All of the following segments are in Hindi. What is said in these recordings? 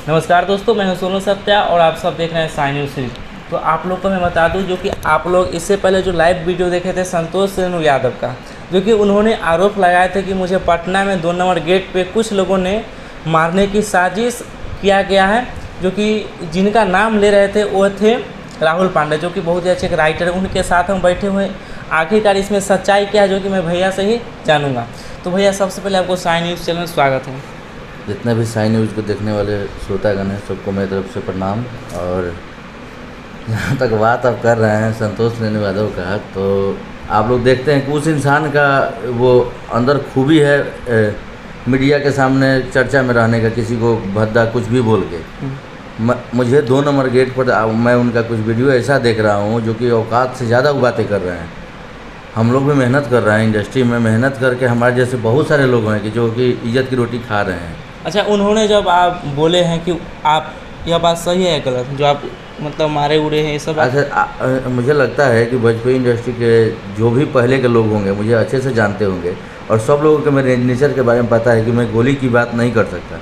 नमस्कार दोस्तों, मैं हूं सोनू सत्या और आप सब देख रहे हैं साई न्यूज़ सीरीज। तो आप लोग को मैं बता दूं, जो कि आप लोग इससे पहले जो लाइव वीडियो देखे थे संतोष रेणु यादव का, जो कि उन्होंने आरोप लगाए थे कि मुझे पटना में 2 नंबर गेट पे कुछ लोगों ने मारने की साजिश किया गया है। जो कि जिनका नाम ले रहे थे वो थे राहुल पांडे, जो कि बहुत ही अच्छे राइटर हैं। उनके साथ हम बैठे हुए। आखिरकार इसमें सच्चाई क्या है, जो कि मैं भैया से ही जानूँगा। तो भैया, सबसे पहले आपको साई न्यूज़ चैनल में स्वागत है। जितने भी साई न्यूज़ को देखने वाले श्रोतागण हैं, सबको मेरी तरफ से प्रणाम। और जहाँ तक बात आप कर रहे हैं संतोष रेणु यादव का, तो आप लोग देखते हैं कि उस इंसान का वो अंदर खूबी है मीडिया के सामने चर्चा में रहने का, किसी को भद्दा कुछ भी बोल के। मुझे 2 नंबर गेट पर मैं उनका कुछ वीडियो ऐसा देख रहा हूँ जो कि औकात से ज़्यादा वो बातें कर रहे हैं। हम लोग भी मेहनत कर रहे हैं, इंडस्ट्री में मेहनत करके हमारे जैसे बहुत सारे लोग हैं कि जो कि इज्जत की रोटी खा रहे हैं। अच्छा, उन्होंने जब आप बोले हैं कि आप, यह बात सही है गलत, जो आप मतलब मारे उड़े हैं ये सब? अच्छा, मुझे लगता है कि भोजपुरी इंडस्ट्री के जो भी पहले के लोग होंगे मुझे अच्छे से जानते होंगे, और सब लोगों के मेरे नेचर के बारे में पता है कि मैं गोली की बात नहीं कर सकता।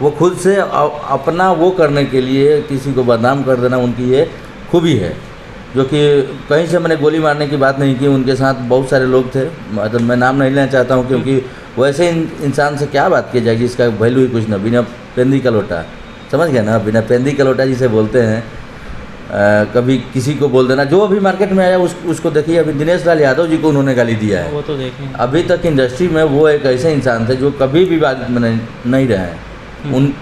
वो खुद से अपना वो करने के लिए किसी को बदनाम कर देना उनकी ये खूबी है, जो कि कहीं से मैंने गोली मारने की बात नहीं की। उनके साथ बहुत सारे लोग थे, मतलब मैं नाम नहीं लेना चाहता हूँ, क्योंकि वैसे इंसान से क्या बात की जाएगी, इसका वैल्यू ही कुछ ना। बिना पेंदी का लोटा, समझ गया ना, बिना पेंदी का लोटा जिसे बोलते हैं। कभी किसी को बोल देना, जो अभी मार्केट में आया उसको देखिए। अभी दिनेश लाल यादव जी को उन्होंने गाली दिया है, वो तो देखें। अभी तक इंडस्ट्री में वो एक ऐसे इंसान थे जो कभी भी बात में नहीं रहे हैं।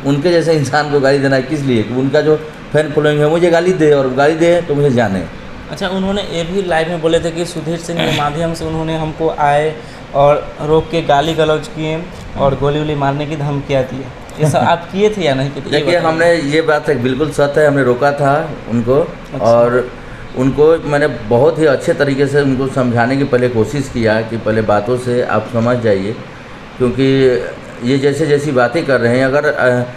उनके जैसे इंसान को गाली देना किस लिए? कि उनका जो फैन फॉलोइंग है मुझे गाली दे, और गाली दे तो मुझे जाने। अच्छा, उन्होंने ये भी लाइव में बोले थे कि सुधीर सिंह के माध्यम से उन्होंने हमको आए और रोक के गाली गलौज किए और गोली वोली मारने की धमकियाँ दी। ये सब आप किए थे या नहीं किए? देखिए, हमने ये बात है बिल्कुल सत्य है, हमने रोका था उनको। अच्छा। और उनको मैंने बहुत ही अच्छे तरीके से उनको समझाने की पहले कोशिश किया कि पहले बातों से आप समझ जाइए, क्योंकि ये जैसी बातें कर रहे हैं, अगर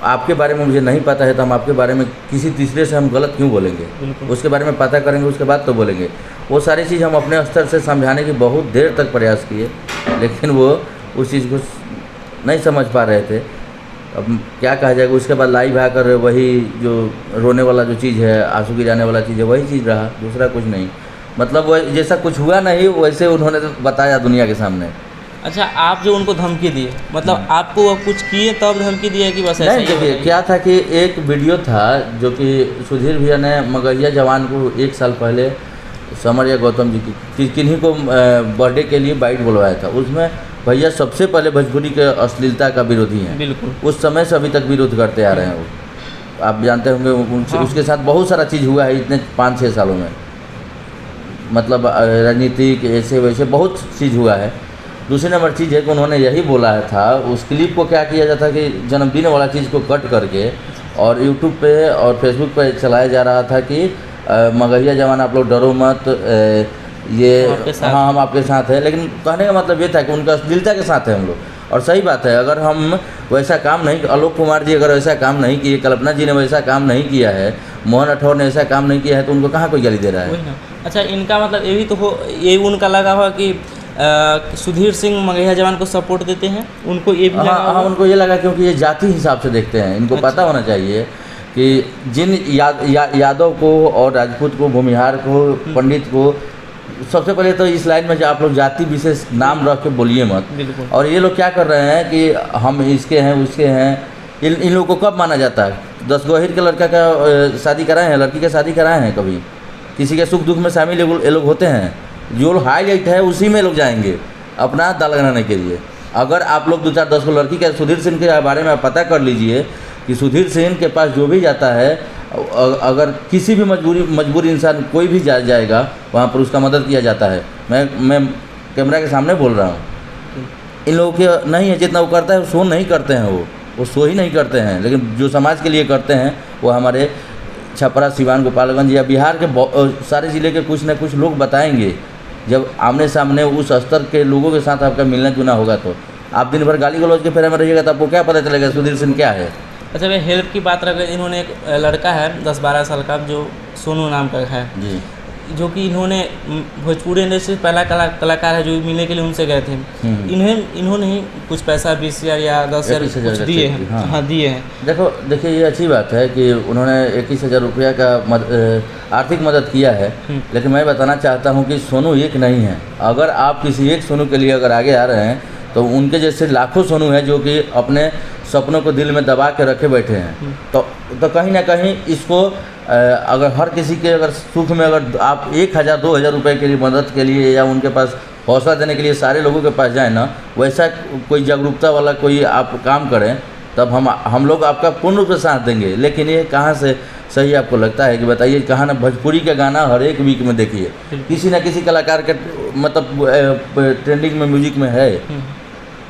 आपके बारे में मुझे नहीं पता है तो हम आपके बारे में किसी तीसरे से हम गलत क्यों बोलेंगे? उसके बारे में पता करेंगे, उसके बाद तो बोलेंगे। वो सारी चीज़ हम अपने स्तर से समझाने की बहुत देर तक प्रयास किए, लेकिन वो उस चीज़ को नहीं समझ पा रहे थे। अब क्या कहा जाएगा। उसके बाद लाइव आकर वही जो रोने वाला जो चीज़ है, आंसू गिराने वाला चीज़ है, वही चीज़ रहा, दूसरा कुछ नहीं। मतलब वो जैसा कुछ हुआ नहीं वैसे उन्होंने तो बताया दुनिया के सामने। अच्छा, आप जो उनको धमकी दिए, मतलब आपको वो कुछ किए तब धमकी दिए कि बस ऐसा ही? देखिए, क्या था कि एक वीडियो था जो कि सुधीर भैया ने मगहिया जवान को 1 साल पहले समर या गौतम जी की किन्हीं को बर्थडे के लिए बाइट बुलवाया था। उसमें भैया सबसे पहले भोजपुरी के अश्लीलता का विरोधी हैं। बिल्कुल। उस समय से अभी तक विरोध करते आ रहे हैं वो, आप जानते होंगे। उनसे उसके साथ बहुत सारा चीज़ हुआ है इतने 5-6 सालों में, मतलब राजनीतिक ऐसे वैसे बहुत चीज़ हुआ है। दूसरी नंबर चीज़ है कि उन्होंने यही बोला था, उस क्लिप को क्या किया जाता कि जन्मदिन वाला चीज़ को कट करके और यूट्यूब पे और फेसबुक पे चलाया जा रहा था कि मगहिया जवान आप लोग डरो मत, ये हाँ हम आपके साथ हैं। लेकिन कहने का मतलब ये था कि उनका अश्लीलता के साथ है हम लोग। और सही बात है, अगर हम वैसा काम नहीं, आलोक कुमार जी अगर वैसा काम नहीं किए, कल्पना जी ने वैसा काम नहीं किया है, मोहन राठौर ने ऐसा काम नहीं किया है, तो उनको कहाँ कोई गाली दे रहा है? अच्छा, इनका मतलब ये भी तो हो, ये उनका लगा हुआ कि सुधीर सिंह मगहिया जवान को सपोर्ट देते हैं, उनको ये भी लगा? हाँ, उनको ये लगा, क्योंकि ये जाति हिसाब से देखते हैं। इनको पता होना चाहिए कि जिन यादव को और राजपूत को, भूमिहार को, पंडित को, सबसे पहले तो इस लाइन में जो आप लोग जाति विशेष नाम रख के बोलिए मत। और ये लोग क्या कर रहे हैं कि हम इसके हैं उसके हैं। इन लोगों को कब माना जाता है? 10 गोहिर के लड़का का शादी कराए हैं, लड़की का शादी कराए हैं? कभी किसी के सुख दुख में शामिल ये लोग होते हैं? जो हाईलाइट है उसी में लोग जाएंगे अपना दाल लगाने के लिए। अगर आप लोग 2-4-10 को लड़की के, सुधीर सिंह के बारे में पता कर लीजिए कि सुधीर सिंह के पास जो भी जाता है, अगर किसी भी मजबूर इंसान कोई भी जाएगा वहाँ पर उसका मदद किया जाता है। मैं कैमरा के सामने बोल रहा हूँ। इन लोगों के नहीं है, जितना वो करता है वो शो नहीं करते हैं, वो शो ही नहीं करते हैं। लेकिन जो समाज के लिए करते हैं वो हमारे छपरा, सिवान, गोपालगंज या बिहार के सारे ज़िले के कुछ न कुछ लोग बताएंगे। जब आमने सामने उस स्तर के लोगों के साथ आपका मिलना जुलना होगा, तो आप दिन भर गाली गलौज के फेरे में रहिएगा तो आपको क्या पता चलेगा सुधीर सिंह क्या है? अच्छा, मैं हेल्प की बात रख, इन्होंने एक लड़का है 10-12 साल का जो सोनू नाम का है जी, जो कि इन्होंने भोजपुरी इंडस्ट्री से पहला कलाकार है जो मिलने के लिए उनसे गए थे। इन्होंने ही कुछ पैसा 20,000 या 10,000 कुछ दिए हैं। हाँ दिए हैं। देखिए ये अच्छी बात है कि उन्होंने 21,000 रुपया का आर्थिक मदद किया है। लेकिन मैं बताना चाहता हूँ कि सोनू एक नहीं है। अगर आप किसी एक सोनू के लिए अगर आगे आ रहे हैं तो उनके जैसे लाखों सोनू हैं जो कि अपने सपनों को दिल में दबा के रखे बैठे हैं। तो कहीं ना कहीं इसको अगर हर किसी के अगर सुख में अगर आप 1,000 2,000 रुपये के लिए मदद के लिए या उनके पास हौसला देने के लिए सारे लोगों के पास जाएं ना, वैसा कोई जागरूकता वाला कोई आप काम करें तब हम लोग आपका पूर्ण रूप से साथ देंगे। लेकिन ये कहाँ से सही आपको लगता है कि बताइए? कहाँ ना भोजपुरी का गाना हर एक वीक में देखिए किसी न किसी कलाकार के मतलब ट्रेंडिंग में म्यूजिक में है।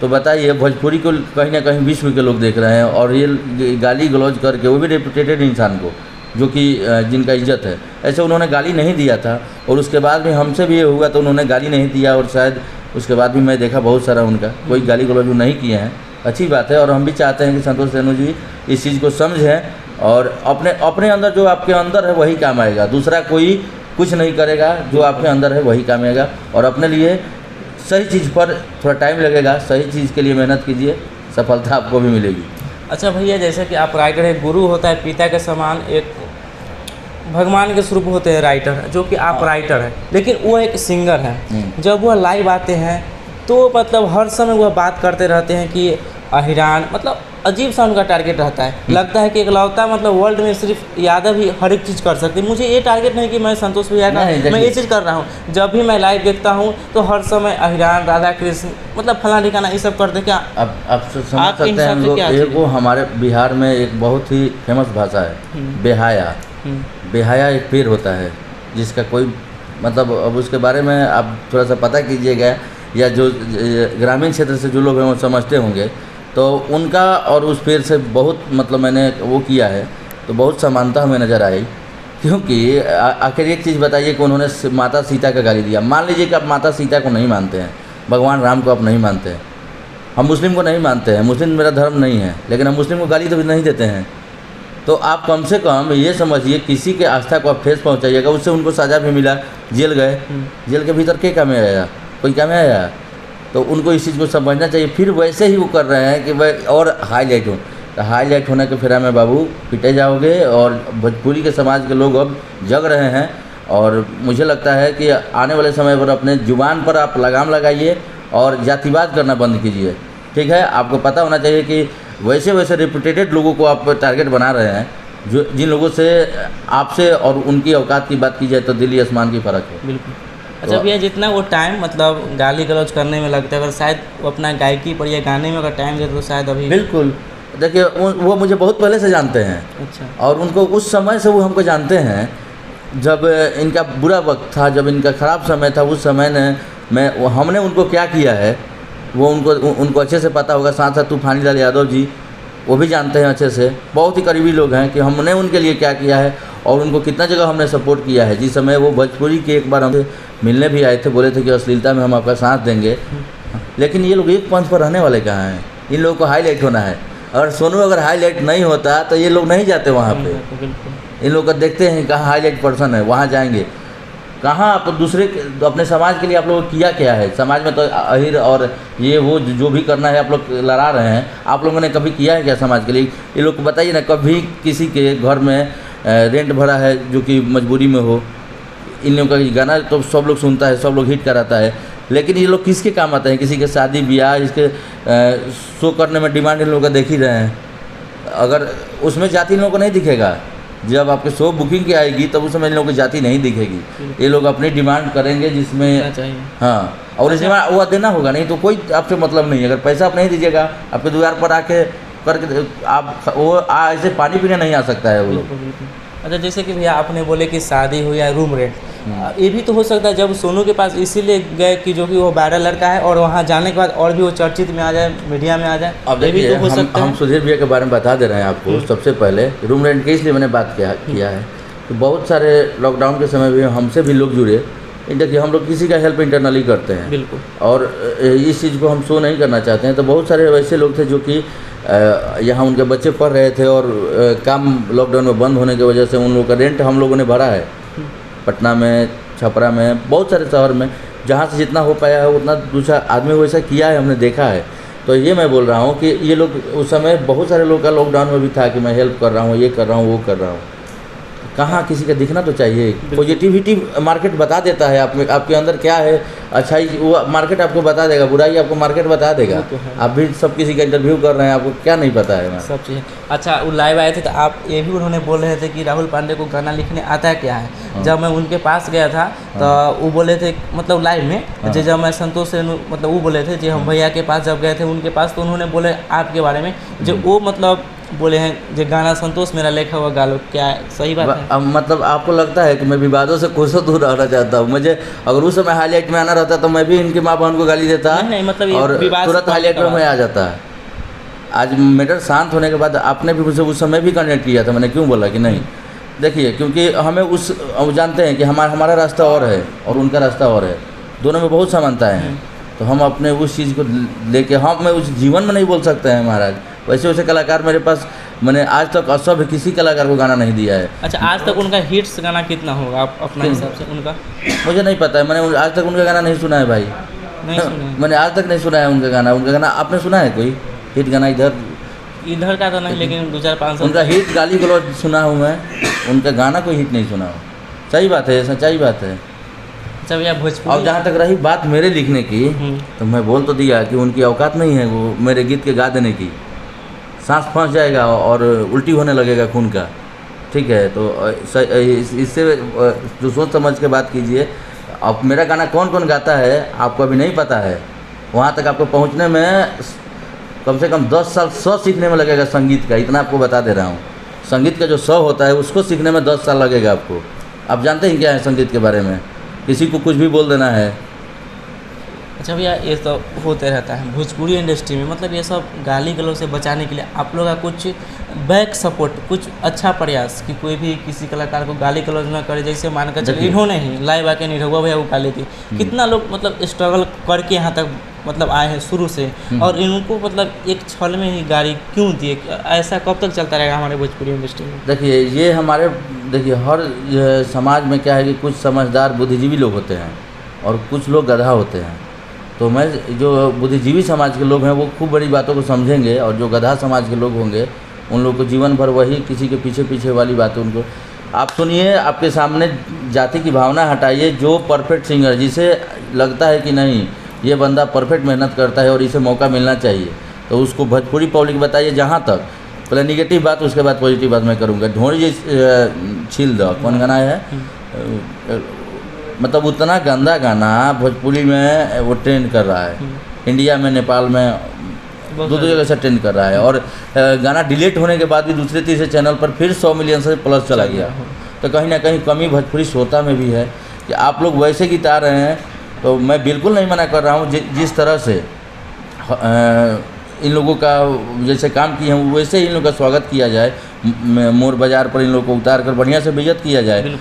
तो बताइए भोजपुरी को कहीं ना कहीं विश्व के लोग देख रहे हैं और ये गाली गलौज करके, वो भी रेपुटेटेड इंसान को जो कि जिनका इज्जत है, ऐसे उन्होंने गाली नहीं दिया था। और उसके बाद भी हमसे भी ये हुआ तो उन्होंने गाली नहीं दिया और शायद उसके बाद भी मैं देखा बहुत सारा उनका कोई गाली गलौज नहीं किए हैं। अच्छी बात है और हम भी चाहते हैं कि संतोष सेनू जी इस चीज़ को समझें और अपने अंदर जो आपके अंदर है वही काम आएगा। दूसरा कोई कुछ नहीं करेगा, जो आपके अंदर है वही काम आएगा। और अपने लिए सही चीज़ पर थोड़ा टाइम लगेगा, सही चीज़ के लिए मेहनत कीजिए, सफलता आपको भी मिलेगी। अच्छा भैया, जैसे कि आप राइटर है, गुरु होता है पिता के समान, एक भगवान के स्वरूप होते हैं राइटर, जो कि आप राइटर हैं, लेकिन वो एक सिंगर हैं। जब वह लाइव आते हैं तो मतलब हर समय वह बात करते रहते हैं कि अहिरान, मतलब अजीब सा उनका टारगेट रहता है। लगता है कि इकलौता मतलब वर्ल्ड में सिर्फ यादव ही हर एक चीज़ कर सकते हैं। मुझे ये टारगेट नहीं कि मैं संतोष भैया का मैं ये चीज़ कर रहा हूँ। जब भी मैं लाइव देखता हूँ तो हर समय अहिरान, राधा कृष्ण, मतलब फला ठिकाना ये सब करते। क्या अब समझ सकते हैं हम लोग? एक वो हमारे बिहार में एक बहुत ही फेमस भाषा है बेहाया। बेहाया एक पेड़ होता है जिसका कोई मतलब, अब उसके बारे में आप थोड़ा सा पता कीजिएगा या जो ग्रामीण क्षेत्र से जो लोग हैं वो समझते होंगे तो उनका और उस पेड़ से बहुत मतलब मैंने वो किया है तो बहुत समानता हमें नज़र आई। क्योंकि आखिर एक चीज़ बताइए कि उन्होंने माता सीता का गाली दिया। मान लीजिए कि आप माता सीता को नहीं मानते हैं, भगवान राम को आप नहीं मानते हैं, हम मुस्लिम को नहीं मानते हैं, मुस्लिम मेरा धर्म नहीं है, लेकिन हम मुस्लिम को गाली तो भी नहीं देते हैं। तो आप कम से कम ये समझिए किसी के आस्था को आप ठेस पहुँचाइएगा। उससे उनको सज़ा भी मिला, जेल गए, जेल के भीतर क्या काम आया? कोई काम आया? तो उनको इस चीज़ को समझना चाहिए। फिर वैसे ही वो कर रहे हैं कि भाई और हाईलाइट हो, तो हाईलाइट होने के फेरा में बाबू पिटे जाओगे। और भोजपुरी के समाज के लोग अब जग रहे हैं और मुझे लगता है कि आने वाले समय पर अपने जुबान पर आप लगाम लगाइए और जातिवाद करना बंद कीजिए। ठीक है, आपको पता होना चाहिए कि वैसे रेपुटेटेड लोगों को आप टारगेट बना रहे हैं, जो जिन लोगों से आपसे और उनकी औकात की बात की जाए तो दिल्ली आसमान की फ़र्क है। बिल्कुल। अच्छा भैया, जितना वो टाइम मतलब गाली गलौज करने में लगता है, अगर शायद वो अपना गायकी पर या गाने में अगर टाइम दे तो शायद अभी। बिल्कुल। देखिए वो मुझे बहुत पहले से जानते हैं। अच्छा। और उनको उस समय से वो हमको जानते हैं जब इनका बुरा वक्त था, जब इनका ख़राब समय था, उस समय हमने उनको क्या किया है वो उनको अच्छे से पता होगा। साथ साथ तूफानी लाल यादव जी वो भी जानते हैं अच्छे से, बहुत ही करीबी लोग हैं कि हमने उनके लिए क्या किया है और उनको कितना जगह हमने सपोर्ट किया है। जिस समय वो भोजपुरी के एक बार हमसे मिलने भी आए थे, बोले थे कि अश्लीलता में हम आपका साथ देंगे, लेकिन ये लोग एक पंथ पर रहने वाले कहाँ हैं? इन लोगों को हाईलाइट होना है। और सोनू अगर हाईलाइट नहीं होता तो ये लोग नहीं जाते वहाँ पे। इन लोग को देखते हैं कहाँ हाईलाइट पर्सन है, वहाँ जाएंगे। कहाँ आप दूसरे अपने समाज के लिए आप लोग किया क्या है? समाज में तो अहिर और ये वो जो भी करना है आप लोग लड़ा रहे हैं, आप लोगों ने कभी किया है क्या समाज के लिए? ये लोग को बताइए ना, कभी किसी के घर में रेंट भरा है जो कि मजबूरी में हो, इन लोगों का गाना तो सब लोग सुनता है, सब लोग हिट कराता है, लेकिन ये लोग किसके काम आते हैं? किसी के शादी ब्याह, इसके शो करने में डिमांड इन लोगों का देख ही रहे हैं। अगर उसमें जाति इन लोगों को नहीं दिखेगा, जब आपके शो बुकिंग की आएगी तब उस समय इन लोगों की जाति नहीं दिखेगी। ये लोग अपनी डिमांड करेंगे जिसमें हाँ, और इस डिमांड वो देना होगा, नहीं तो कोई आपसे मतलब नहीं है। अगर पैसा आप नहीं दीजिएगा, आपके द्वार पर आके करके आप वो ऐसे पानी पीने नहीं आ सकता है वो लोग। अच्छा, जैसे कि भैया आपने बोले कि शादी हो या रूम रेंट, ये भी तो हो सकता है जब सोनू के पास इसीलिए गए कि जो कि वो वायरल लड़का है और वहाँ जाने के बाद और भी वो चर्चित में आ जाए, मीडिया में आ जाए। अब देखिए, तो हम सुधीर भैया के बारे में बता दे रहे हैं आपको। सबसे पहले रूम रेंट के इसलिए मैंने बात किया है तो बहुत सारे लॉकडाउन के समय भी हमसे भी लोग जुड़े। देखिए, हम लोग किसी का हेल्प इंटरनली करते हैं। बिल्कुल। और इस चीज़ को हम शो नहीं करना चाहते हैं। तो बहुत सारे वैसे लोग थे जो कि यहाँ उनके बच्चे पढ़ रहे थे और काम लॉकडाउन में बंद होने की वजह से उन लोगों का रेंट हम लोगों ने भरा है। पटना में छपरा में, बहुत सारे शहर में, जहाँ से जितना हो पाया है उतना दूसरा आदमी वैसा किया है, हमने देखा है। तो ये मैं बोल रहा हूँ कि ये लोग उस समय बहुत सारे लोग का लॉकडाउन में भी था कि मैं हेल्प कर रहा हूँ, ये कर रहा हूँ, वो कर रहा हूँ। कहाँ किसी का दिखना तो चाहिए। पॉजिटिविटी मार्केट बता देता है आप में, आपके अंदर क्या है, अच्छाई वो मार्केट आपको बता देगा, बुराई आपको मार्केट बता देगा। तो आप भी सब किसी का इंटरव्यू कर रहे हैं, आपको क्या नहीं पता है सब चीज़। अच्छा, वो लाइव आए थे तो आप ये भी उन्होंने बोल रहे थे कि राहुल पांडे को गाना लिखने आता है क्या है। जब मैं उनके पास गया था तो वो बोले थे, मतलब लाइव में जब मैं संतोष से मतलब वो बोले थे, जो हम भैया के पास जब गए थे उनके पास, तो उन्होंने बोले आपके बारे में जो वो मतलब बोले हैं जो गाना संतोष मेरा लिखा हुआ गा लो, क्या सही बात है? अब मतलब आपको लगता है कि मैं विवादों से कोसों दूर रहना चाहता हूँ? मुझे अगर उस समय हाईलाइट में आना रहता तो मैं भी इनकी माँ बहन को गाली देता, नहीं, मतलब ये और विवाद तुरंत हाईलाइट में मैं आ जाता। आज मैटर शांत होने के बाद आपने भी मुझसे उस समय भी कनेक्ट किया था, मैंने क्यों बोला कि नहीं। देखिए, क्योंकि हमें जानते हैं कि हमारा रास्ता और है और उनका रास्ता और है, दोनों में बहुत समानताएँ हैं। तो हम अपने उस चीज़ को लेके हम उस जीवन में नहीं बोल सकते हैं महाराज। वैसे वैसे कलाकार मेरे पास, मैंने आज तक असभ्य किसी कलाकार को गाना नहीं दिया है। अच्छा, आज तक उनका हिट्स गाना कितना होगा आप अपना हिसाब से उनका? मुझे नहीं पता है, मैंने आज तक उनका गाना नहीं सुना है भाई। नहीं सुना मैंने आज तक नहीं सुना है उनका गाना। आपने सुना है कोई हिट गाना इधर का तो नहीं, लेकिन 2-4-5 उनका हिट गाली गलौज सुना हूँ मैं, उनका गाना कोई हिट नहीं सुना हूँ। सही बात है, सच्चाई बात है। अच्छा भैया, भोजपुरी। और जहाँ तक रही बात मेरे लिखने की, तो मैं बोल तो दिया कि उनकी औकात नहीं है वो मेरे गीत के गा देने की। सांस फंस जाएगा और उल्टी होने लगेगा खून का, ठीक है। तो इससे जो सोच समझ के बात कीजिए। अब मेरा गाना कौन कौन गाता है आपको अभी नहीं पता है, वहाँ तक आपको पहुँचने में कम से कम 10 साल 100 सीखने में लगेगा संगीत का, इतना आपको बता दे रहा हूँ। संगीत का जो 100 होता है उसको सीखने में 10 साल लगेगा आपको। आप जानते हैं क्या है संगीत के बारे में, किसी को कुछ भी बोल देना है। अच्छा भैया, ये तो होते रहता है भोजपुरी इंडस्ट्री में, मतलब ये सब गाली गलौज से बचाने के लिए आप लोग का कुछ बैक सपोर्ट, कुछ अच्छा प्रयास कि कोई भी किसी कलाकार को गाली गलौज ना करे। जैसे मानकर चलिए इन्होंने ही लाइव आके निरहुआ भैया को गाली दी, कितना लोग मतलब स्ट्रगल करके यहाँ तक मतलब आए हैं शुरू से, और इनको मतलब एक छल में ही गाली क्यों दिए? ऐसा कब तक चलता रहेगा हमारे भोजपुरी इंडस्ट्री में? देखिए, ये हमारे हर समाज में क्या है कि कुछ समझदार बुद्धिजीवी लोग होते हैं और कुछ लोग गधा होते हैं। तो मैं जो बुद्धिजीवी समाज के लोग हैं वो खूब बड़ी बातों को समझेंगे, और जो गधा समाज के लोग होंगे उन लोग को जीवन भर वही किसी के पीछे पीछे वाली बातें उनको। आप सुनिए, आपके सामने जाति की भावना हटाइए। जो परफेक्ट सिंगर, जिसे लगता है कि नहीं ये बंदा परफेक्ट मेहनत करता है और इसे मौका मिलना चाहिए, तो उसको भोजपुरी पब्लिक बताइए। जहाँ तक पहले निगेटिव बात, उसके बाद पॉजिटिव बात मैं करूँगा। ढोंढी छील दो, कौन गाना है? मतलब उतना गंदा गाना भोजपुरी में वो ट्रेंड कर रहा है, इंडिया में, नेपाल में, दो जगह से ट्रेंड कर रहा है। और गाना डिलीट होने के बाद भी दूसरे तीसरे चैनल पर फिर 100 मिलियन से प्लस चला गया। तो कहीं ना कहीं कमी भोजपुरी श्रोता में भी है कि आप लोग वैसे गीत आ रहे हैं। तो मैं बिल्कुल नहीं मना कर रहा हूँ, जिस तरह से इन लोगों का जैसे काम किए हैं वैसे ही इन लोगों का स्वागत किया जाए। मोर बाज़ार पर इन लोगों को उतार कर बढ़िया से बेइज्जत किया जाए।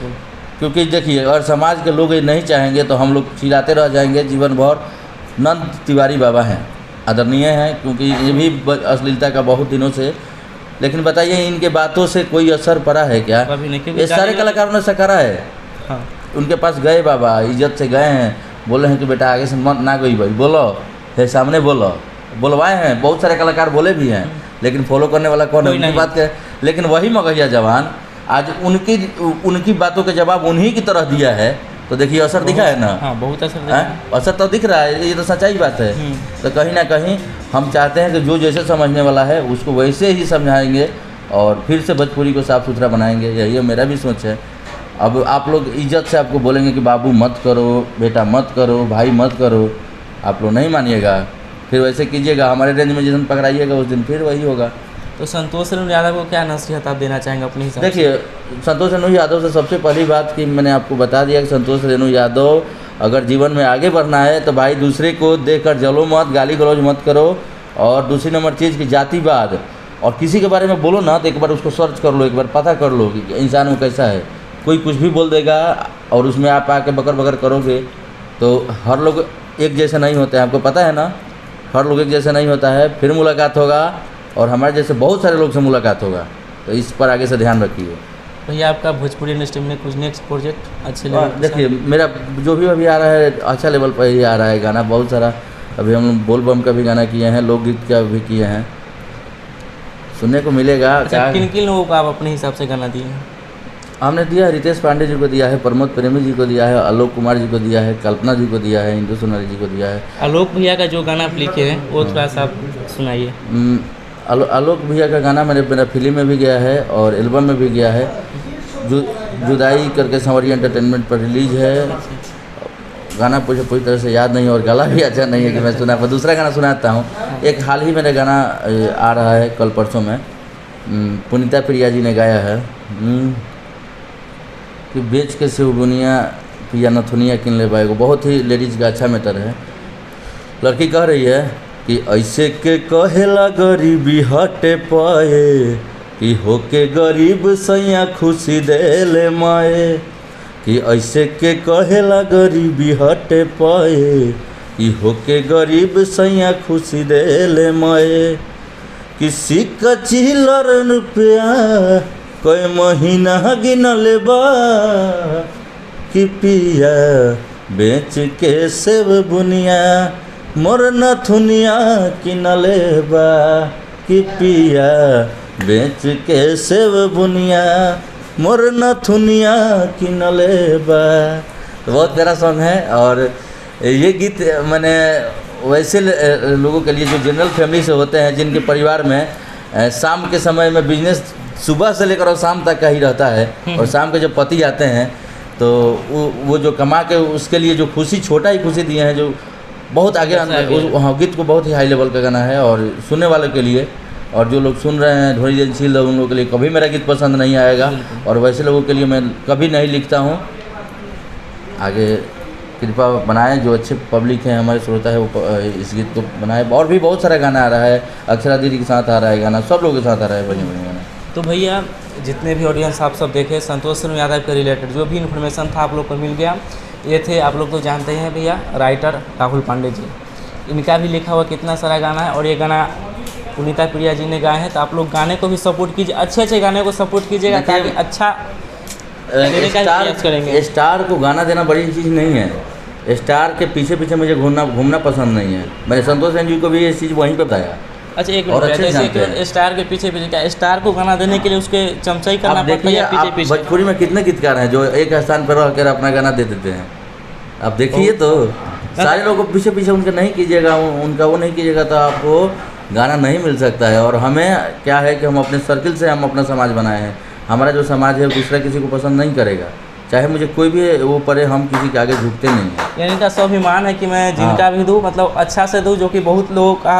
क्योंकि देखिए, अगर समाज के लोग ये नहीं चाहेंगे तो हम लोग चिल्लाते रह जाएंगे जीवन भर। नंद तिवारी बाबा हैं, आदरणीय हैं, क्योंकि ये भी अश्लीलता का बहुत दिनों से। लेकिन बताइए, इनके बातों से कोई असर पड़ा है क्या? ये सारे कलाकारों ने सकारा है। हाँ। उनके पास गए बाबा, इज्जत से गए हैं, बोले हैं कि बेटा आगे से मत ना गई भाई, बोलो है सामने बोलो, बुलवाए हैं। बहुत सारे कलाकार बोले भी हैं, लेकिन फॉलो करने वाला कौन है? उनकी बात के। लेकिन वही मगहिया जवान आज उनकी बातों के जवाब उन्हीं की तरह दिया है। तो देखिए, असर दिखा है ना। हाँ, बहुत असर तो दिख रहा है, ये तो सच्चाई बात है। तो कहीं ना कहीं हम चाहते हैं कि जो जैसे समझने वाला है उसको वैसे ही समझाएंगे और फिर से भोजपुरी को साफ़ सुथरा बनाएंगे। यही मेरा भी सोच है। अब आप लोग इज्जत से आपको बोलेंगे कि बाबू मत करो, बेटा मत करो, भाई मत करो, आप लोग नहीं मानिएगा, फिर वैसे कीजिएगा। हमारे रेंज में जिस दिन पकड़ाइएगा उस दिन फिर वही होगा। तो संतोष रेणु यादव को क्या नसीहत आप देना चाहेंगे अपने हिसाब से? देखिए, संतोष रेणु यादव से सबसे पहली बात कि मैंने आपको बता दिया कि संतोष रेणु यादव अगर जीवन में आगे बढ़ना है तो भाई दूसरे को देखकर जलो मत, गाली गलौज मत करो। और दूसरी नंबर चीज़ कि जातिवाद और किसी के बारे में बोलो ना तो एक बार उसको सर्च कर लो, एक बार पता कर लो कि इंसान वो कैसा है। कोई कुछ भी बोल देगा और उसमें आप आके बकर बकर करोगे तो हर लोग एक जैसे नहीं होते हैं, आपको पता है ना। हर लोग एक जैसे नहीं होता है। फिर मुलाकात होगा और हमारे जैसे बहुत सारे लोग से मुलाकात होगा। तो इस पर आगे से ध्यान रखिए। भैया आपका भोजपुरी इंडस्ट्री में कुछ नेक्स्ट प्रोजेक्ट अच्छे और लेवल देखिए मेरा जो भी अभी आ रहा है अच्छा लेवल पर ही आ रहा है गाना, बहुत सारा। अभी हम लोग बोल बम का भी गाना किए हैं, लोकगीत का भी किए हैं, सुनने को मिलेगा। अच्छा, किन किन लोगों को आप अपने हिसाब से गाना दिए हैं? हमने दिया है, रितेश पांडे जी को दिया है, प्रमोद प्रेमी जी को दिया है, आलोक कुमार जी को दिया है, कल्पना जी को दिया है, इंदु सोनाली जी को दिया है। आलोक भैया का जो गाना आप लिखे हैं वो थोड़ा सा आप सुनाइए। आलोक भैया का गाना मेरा फिल्म में भी गया है और एल्बम में भी गया है। जुदाई करके संवरी एंटरटेनमेंट पर रिलीज है। गाना मुझे पूरी तरह से याद नहीं और गला भी अच्छा नहीं है कि मैं सुना पर दूसरा गाना सुनाता हूँ। एक हाल ही मेरा गाना आ रहा है कल परसों में, पुनीता प्रिया जी ने गाया है कि बेच के शिव बुनिया पिया नथुनिया किन ले पाएगो। बहुत ही लेडीज़ का अच्छा मैटर है। लड़की कह रही है कि ऐसे के कहेला गरीबी हटे पाए कि होके गरीब सैया खुशी देले माए, कि ऐसे के कहेला गरीबी हटे पाए कि होके गरीब सैया खुशी देले माए, कि सिक्का चिल्लर रुपया कोई महीना गिनले बा, कि पिया बेच के सेब बुनिया मोर नथुनिया किनले बा, कि पिया बेच के सेब बुनिया मोर नथुनिया किनले बा। तो बहुत प्यारा सॉन्ग है। और ये गीत मैंने वैसे लोगों के लिए जो जनरल फैमिली से होते हैं, जिनके परिवार में शाम के समय में बिजनेस सुबह से लेकर और शाम तक का ही रहता है, और शाम के जब पति आते हैं तो वो जो कमा के उसके लिए जो खुशी, छोटा ही खुशी दिए हैं, जो बहुत आगे हाँ, गीत को बहुत ही हाई लेवल का गाना है। और सुनने वालों के लिए, और जो लोग सुन रहे हैं ढोरी दिलशील, उन लोगों के लिए कभी मेरा गीत पसंद नहीं आएगा, और वैसे लोगों के लिए मैं कभी नहीं लिखता हूँ। आगे कृपा बनाएं, जो अच्छे पब्लिक हैं हमारे श्रोता है वो इस गीत को बनाए। और भी बहुत सारा गाना आ रहा है, अक्षरा दीदी के साथ आ रहा है गाना, सब लोगों के साथ आ रहा है बढ़िया बढ़िया गाना। तो भैया जितने भी ऑडियंस आप सब देखे, संतोष सिन्हा यादव के रिलेटेड जो भी इन्फॉर्मेशन था आप लोग को मिल गया। ये थे, आप लोग तो जानते हैं भैया, राइटर राहुल पांडे जी, इनका भी लिखा हुआ कितना सारा गाना है, और ये गाना पुनीता प्रिया जी ने गाए हैं। तो आप लोग गाने को भी सपोर्ट कीजिए, अच्छे अच्छे गाने को सपोर्ट कीजिएगा, ताकि अच्छा करेंगे। स्टार को गाना देना बड़ी चीज़ नहीं है। स्टार के पीछे पीछे मुझे घूमना पसंद नहीं है। मैंने संतोष सिंह जी को भी ये चीज़ वहीं पे बताया। अच्छा, एक मिनट, स्टार के पीछे पीछे क्या, स्टार को गाना देने के लिए उसके चमचाई करना पड़ता है पीछे पीछे? भोजपुरी में कितने गीतकार हैं जो एक स्थान पर रहकर अपना गाना दे देते हैं। आप देखिए तो सारे लोगों को पीछे पीछे उनका नहीं कीजिएगा, उनका वो नहीं कीजिएगा तो आपको गाना नहीं मिल सकता है। और हमें क्या है कि हम अपने सर्किल से हम अपना समाज बनाए हैं। हमारा जो समाज है दूसरा किसी को पसंद नहीं करेगा, चाहे मुझे कोई भी वो पड़े, हम किसी के आगे झुकते नहीं हैं। यानी इनका स्वाभिमान है कि मैं जिनका भी दूँ मतलब अच्छा से दूँ, जो कि बहुत लोगों का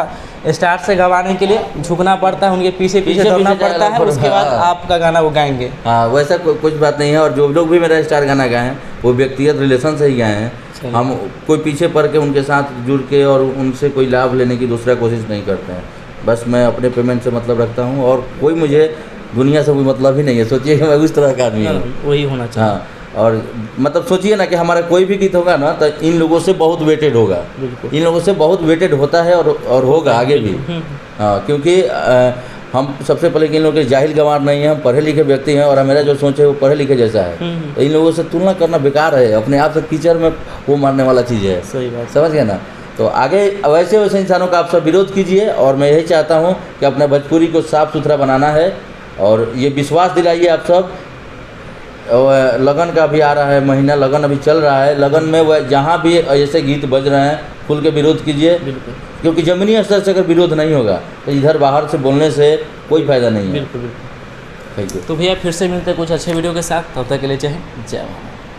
स्टार से गवाने के लिए झुकना पड़ता है, उनके पीछे पीछे दौड़ना पड़ता है, उसके बाद आपका गाना वो गाएंगे। हाँ, वैसा कुछ बात नहीं है। और जो लोग भी मेरा स्टार गाना गाए हैं वो व्यक्तिगत रिलेशन से ही गाए हैं। हम कोई पीछे पड़ के उनके साथ जुड़ के और उनसे कोई लाभ लेने की दूसरा कोशिश नहीं करते हैं। बस मैं अपने पेमेंट से मतलब रखता हूँ, और कोई मुझे दुनिया से कोई मतलब ही नहीं है। सोचिए कि मैं उस तरह का आदमी हूँ, वही होना चाहिए। हाँ, और मतलब सोचिए ना कि हमारा कोई भी गीत होगा ना तो इन लोगों से बहुत वेटेड होगा, इन लोगों से बहुत वेटेड होता है और होगा आगे भी। हाँ, क्योंकि हम सबसे पहले कि इन लोगों के जाहिल गंवार नहीं है, हम पढ़े लिखे व्यक्ति हैं, और मेरा जो सोच है वो पढ़े लिखे जैसा है। तो इन लोगों से तुलना करना बेकार है, अपने आप से कीचड़ में वो मारने वाला चीज़ है। सही बात, समझ गए ना। तो आगे वैसे वैसे इंसानों का आप सब विरोध कीजिए, और मैं यही चाहता हूँ कि अपने भोजपुरी को साफ़ सुथरा बनाना है, और ये विश्वास दिलाइए आप सब। लगन का भी आ रहा है महीना, लगन अभी चल रहा है, लगन में वह जहाँ भी ऐसे गीत बज रहे हैं खुल के विरोध कीजिए, क्योंकि जमीनी स्तर से अगर विरोध नहीं होगा तो इधर बाहर से बोलने से कोई फ़ायदा नहीं है। बिल्कुल। तो भैया फिर से मिलते हैं कुछ अच्छे वीडियो के साथ, तब तक के लिए जय हिंद, जय भारत।